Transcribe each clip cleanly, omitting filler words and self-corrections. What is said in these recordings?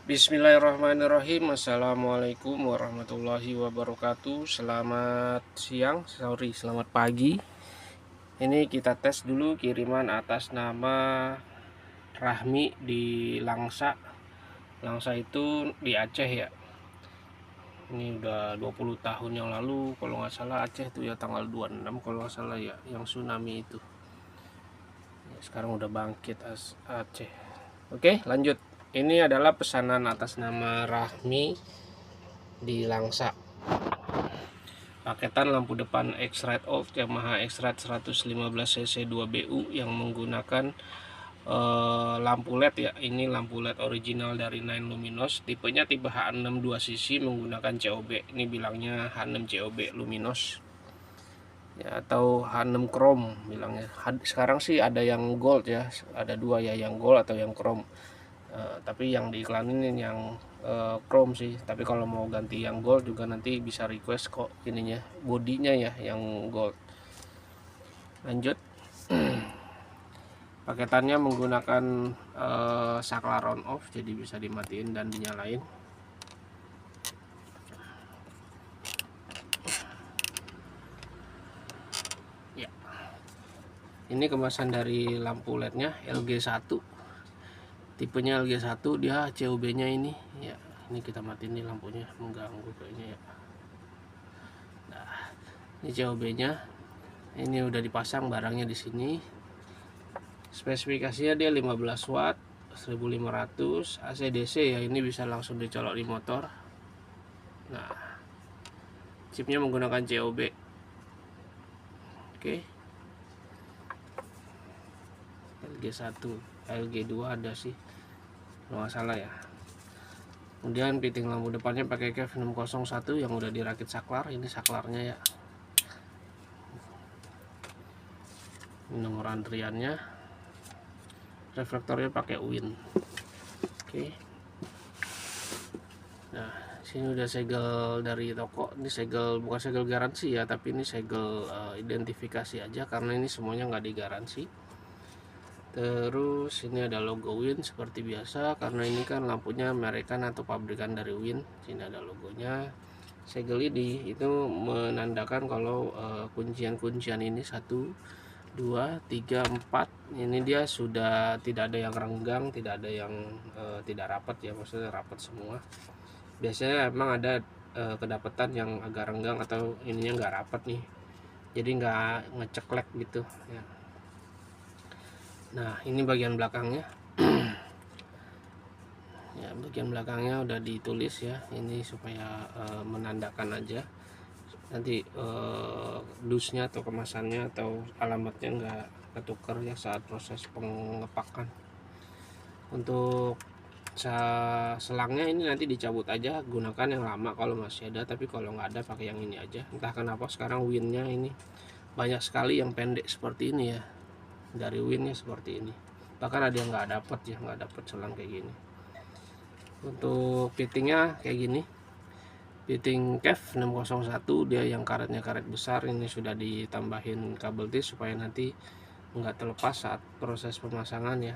Bismillahirrahmanirrahim. Assalamualaikum warahmatullahi wabarakatuh. Selamat pagi. Ini kita tes dulu kiriman atas nama Rahmi di Langsa. Langsa itu di Aceh ya. Ini udah 20 tahun yang lalu kalau nggak salah, Aceh itu ya tanggal 26 kalau nggak salah ya, yang tsunami itu. Sekarang udah bangkit Aceh. Oke, lanjut. Ini adalah pesanan atas nama Rahmi di Langsa. Paketan lampu depan X-Rite Off Yamaha X-Rite 115cc 2BU yang menggunakan lampu LED ya. Ini lampu LED original dari Nine Luminos. Tipenya tipe H6 2cc menggunakan COB. Ini bilangnya H6 COB Luminos ya, atau H6 Chrome bilangnya. Sekarang sih ada yang gold ya, ada dua ya, yang gold atau yang chrome. Tapi yang diiklanin yang chrome sih. Tapi kalau mau ganti yang gold juga nanti bisa request kok, ininya bodinya ya yang gold. Lanjut. Paketannya menggunakan saklar on off, jadi bisa dimatiin dan dinyalain. Ya. Ini kemasan dari lampu LED-nya LG1. Tipenya LG1, dia COB-nya ini ya. Ini kita matiin nih, lampunya mengganggu kayaknya ya. Nah, ini COB-nya. Ini udah dipasang barangnya di sini. Spesifikasinya dia 15 watt, 1500 AC DC ya. Ini bisa langsung dicolok di motor. Nah, chipnya menggunakan COB. Oke. LG1, LG2 ada sih kalau nggak salah ya. Kemudian fitting lampu depannya pakai KEF 601 yang udah dirakit saklar. Ini saklarnya ya. Ini nomor antriannya. Reflektornya pakai Win. Oke. Nah, sini udah segel dari toko. Ini segel, bukan segel garansi ya, tapi ini segel identifikasi aja karena ini semuanya nggak digaransi. Terus ini ada logo Win seperti biasa, karena ini kan lampunya merekan atau pabrikan dari Win. Sini ada logonya. Segel ini itu menandakan kalau kuncian-kuncian ini 1, 2, 3, 4 ini dia sudah tidak ada yang renggang, tidak ada yang tidak rapat ya, maksudnya rapat semua. Biasanya emang ada kedapatan yang agak renggang atau ininya nggak rapat nih, jadi nggak ngeceklek gitu ya. Nah, ini bagian belakangnya. Ya, bagian belakangnya udah ditulis ya, ini supaya menandakan aja. Nanti dusnya atau kemasannya atau alamatnya nggak ketukar ya saat proses pengepakan. Untuk selangnya ini nanti dicabut aja, gunakan yang lama kalau masih ada, tapi kalau nggak ada pakai yang ini aja. Entah kenapa sekarang Winnya ini banyak sekali yang pendek seperti ini ya, dari Winnya seperti ini, bahkan ada yang nggak dapat ya, nggak dapat selang kayak gini. Untuk fittingnya kayak gini, fitting KEF 601, dia yang karetnya karet besar. Ini sudah ditambahin kabel tis supaya nanti nggak terlepas saat proses pemasangan ya.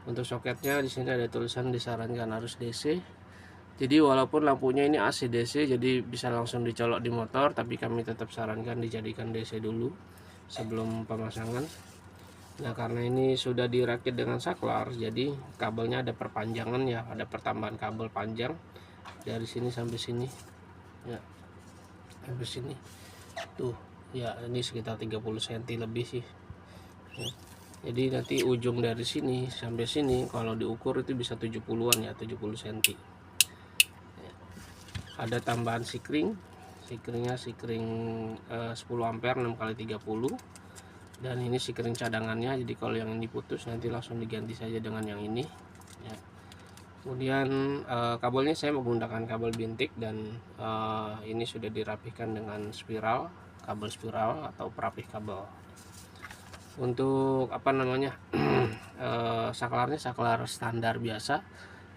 Untuk soketnya di sini ada tulisan disarankan harus DC. Jadi walaupun lampunya ini AC DC, jadi bisa langsung dicolok di motor, tapi kami tetap sarankan dijadikan DC dulu sebelum pemasangan. Nah, karena ini sudah dirakit dengan saklar, jadi kabelnya ada perpanjangan ya, ada pertambahan kabel panjang dari sini sampai sini. Ya, sampai sini. Tuh, ya ini sekitar 30 cm lebih sih. Ya. Jadi nanti ujung dari sini sampai sini kalau diukur itu bisa 70-an ya, 70 cm. Ya. Ada tambahan sikring. Sikringnya sikring 10 ampere 6x30. Dan ini sikring cadangannya, jadi kalau yang ini putus nanti langsung diganti saja dengan yang ini ya. Kemudian kabelnya saya menggunakan kabel bintik dan ini sudah dirapihkan dengan spiral, kabel spiral atau perapih kabel. Untuk apa namanya saklarnya saklar standar biasa,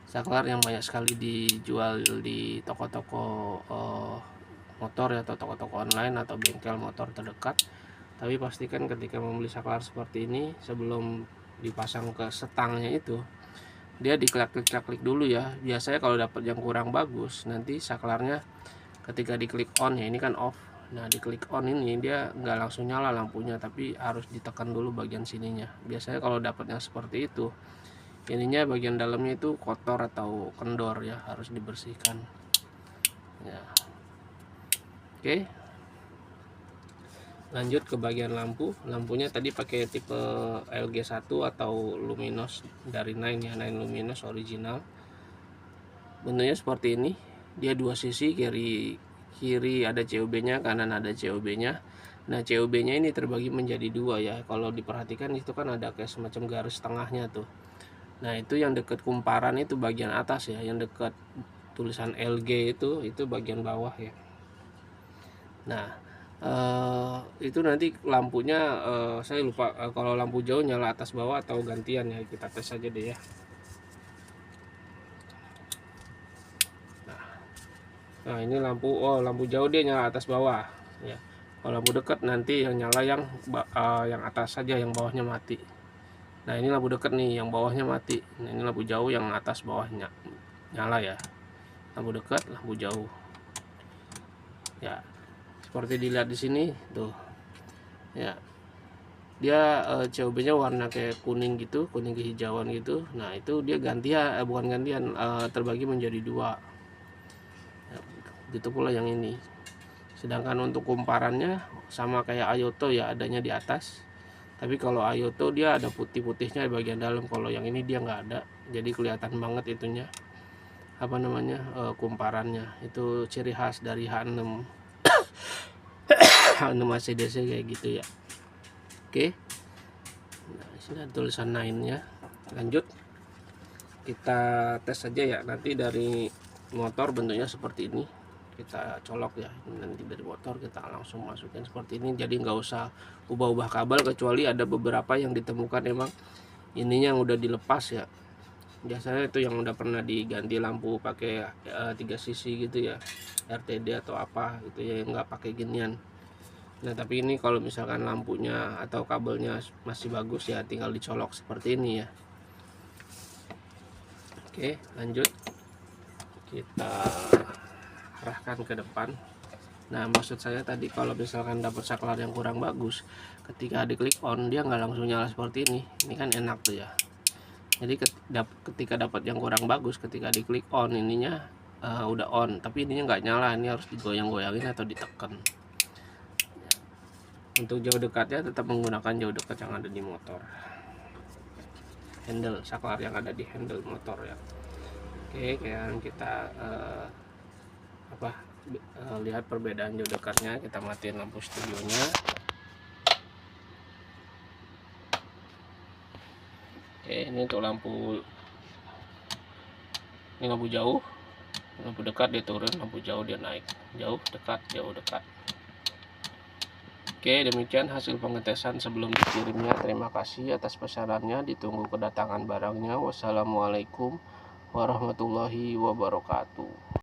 saklar yang banyak sekali dijual di toko-toko motor ya, atau toko-toko online atau bengkel motor terdekat. Tapi pastikan ketika membeli saklar seperti ini, sebelum dipasang ke setangnya itu dia diklik dulu ya. Biasanya kalau dapat yang kurang bagus, nanti saklarnya ketika diklik on ya, ini kan off. Nah diklik on ini dia nggak langsung nyala lampunya, tapi harus ditekan dulu bagian sininya. Biasanya kalau dapat yang seperti itu, ininya bagian dalamnya itu kotor atau kendor ya, harus dibersihkan ya. Oke, lanjut ke bagian lampunya tadi pakai tipe LG1 atau Luminos dari Nine ya, Nine Luminos original. Bentuknya seperti ini, dia dua sisi, kiri ada COB nya, kanan ada COB nya. Nah COB nya ini terbagi menjadi dua ya, kalau diperhatikan itu kan ada kayak semacam garis tengahnya tuh. Nah itu yang dekat kumparan itu bagian atas ya, yang dekat tulisan LG itu bagian bawah ya. Nah itu nanti lampunya saya lupa kalau lampu jauh nyala atas bawah atau gantian ya, kita tes aja deh ya. Nah ini lampu, lampu jauh dia nyala atas bawah ya. Kalau lampu dekat nanti yang nyala yang atas saja, yang bawahnya mati. Nah ini lampu dekat nih, yang bawahnya mati. Nah ini lampu jauh, yang atas bawahnya nyala ya. Lampu dekat, lampu jauh ya, seperti dilihat di sini tuh ya. Dia COB nya warna kayak kuning gitu, kuning kehijauan gitu. Nah itu dia gantian, bukan gantian, terbagi menjadi dua ya, gitu pula yang ini. Sedangkan untuk kumparannya sama kayak Ayoto ya, adanya di atas. Tapi kalau Ayoto dia ada putih-putihnya di bagian dalam, kalau yang ini dia nggak ada. Jadi kelihatan banget itunya, apa namanya, kumparannya. Itu ciri khas dari H6 H6 ACDC kayak gitu ya. Oke. Nah, sini ada tulisan 9 nya. Lanjut kita tes saja ya. Nanti dari motor bentuknya seperti ini, kita colok ya. Nanti dari motor kita langsung masukin seperti ini, jadi nggak usah ubah-ubah kabel, kecuali ada beberapa yang ditemukan emang ininya yang udah dilepas ya. Biasanya itu yang udah pernah diganti lampu pakai 3 sisi gitu ya, RTD atau apa gitu ya, yang nggak pakai ginian. Nah tapi ini kalau misalkan lampunya atau kabelnya masih bagus ya, tinggal dicolok seperti ini ya. Oke, lanjut kita arahkan ke depan. Nah maksud saya tadi, kalau misalkan dapat saklar yang kurang bagus, ketika diklik on dia nggak langsung nyala seperti ini. Ini kan enak tuh ya. Jadi ketika dapat yang kurang bagus, ketika diklik on ininya udah on, tapi ininya nggak nyala. Ini harus digoyang-goyangin atau ditekan. Untuk jauh dekatnya tetap menggunakan jauh dekat yang ada di motor, handle saklar yang ada di handle motor ya. Oke, kayak kita lihat perbedaan jauh dekatnya. Kita matiin lampu studionya. Oke, ini untuk lampu, ini lampu jauh, lampu dekat dia turun, lampu jauh dia naik, jauh dekat jauh dekat. Oke, demikian hasil pengetesan sebelum dikirimnya. Terima kasih atas pesanannya, ditunggu kedatangan barangnya. Wassalamualaikum warahmatullahi wabarakatuh.